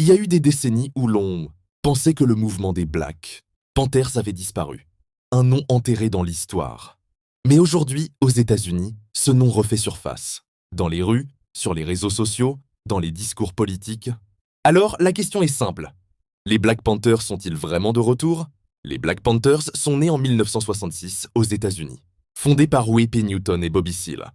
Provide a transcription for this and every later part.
y a eu des décennies où l'on pensait que le mouvement des Black Panthers avait disparu, un nom enterré dans l'histoire. Mais aujourd'hui, aux États-Unis, ce nom refait surface. Dans les rues, sur les réseaux sociaux, dans les discours politiques. Alors, la question est simple. Les Black Panthers sont-ils vraiment de retour? Les Black Panthers sont nés en 1966 aux États-Unis, fondés par Huey Newton et Bobby Seale.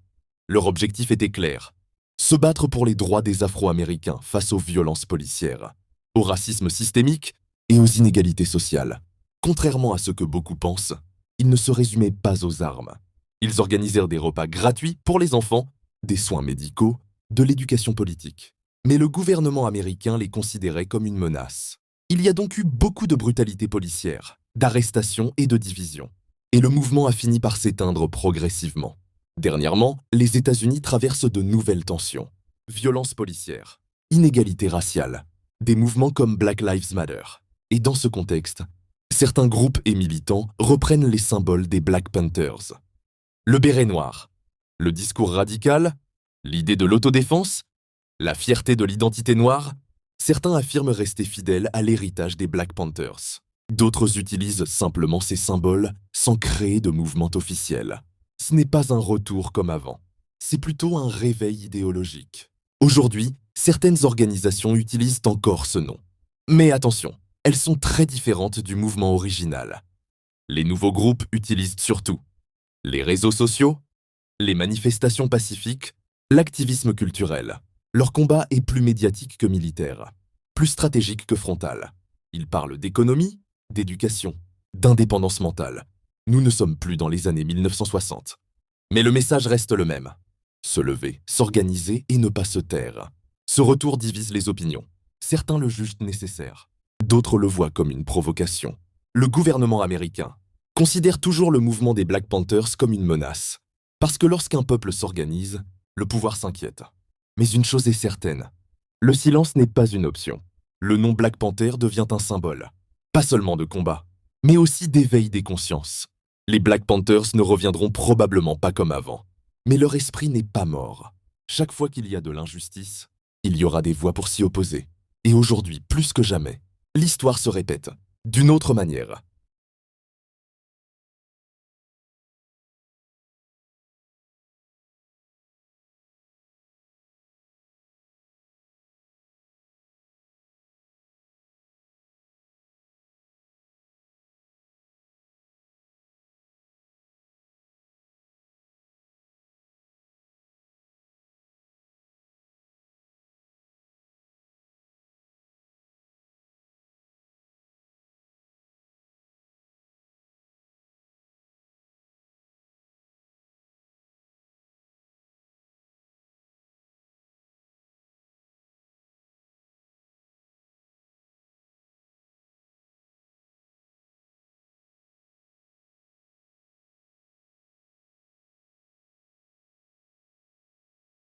Leur objectif était clair: se battre pour les droits des Afro-Américains face aux violences policières, au racisme systémique et aux inégalités sociales. Contrairement à ce que beaucoup pensent, ils ne se résumaient pas aux armes. Ils organisèrent des repas gratuits pour les enfants, des soins médicaux, de l'éducation politique. Mais le gouvernement américain les considérait comme une menace. Il y a donc eu beaucoup de brutalité policière, d'arrestations et de divisions. Et le mouvement a fini par s'éteindre progressivement. Dernièrement, les États-Unis traversent de nouvelles tensions. Violences policières, inégalités raciales, des mouvements comme Black Lives Matter. Et dans ce contexte, certains groupes et militants reprennent les symboles des Black Panthers. Le béret noir, le discours radical, l'idée de l'autodéfense, la fierté de l'identité noire. Certains affirment rester fidèles à l'héritage des Black Panthers. D'autres utilisent simplement ces symboles sans créer de mouvement officiel. Ce n'est pas un retour comme avant, c'est plutôt un réveil idéologique. Aujourd'hui, certaines organisations utilisent encore ce nom. Mais attention, elles sont très différentes du mouvement original. Les nouveaux groupes utilisent surtout les réseaux sociaux, les manifestations pacifiques, l'activisme culturel. Leur combat est plus médiatique que militaire, plus stratégique que frontal. Ils parlent d'économie, d'éducation, d'indépendance mentale. Nous ne sommes plus dans les années 1960. Mais le message reste le même. Se lever, s'organiser et ne pas se taire. Ce retour divise les opinions. Certains le jugent nécessaire. D'autres le voient comme une provocation. Le gouvernement américain considère toujours le mouvement des Black Panthers comme une menace. Parce que lorsqu'un peuple s'organise, le pouvoir s'inquiète. Mais une chose est certaine, le silence n'est pas une option. Le nom Black Panther devient un symbole, pas seulement de combat, mais aussi d'éveil des consciences. Les Black Panthers ne reviendront probablement pas comme avant, mais leur esprit n'est pas mort. Chaque fois qu'il y a de l'injustice, il y aura des voix pour s'y opposer. Et aujourd'hui, plus que jamais, l'histoire se répète, d'une autre manière.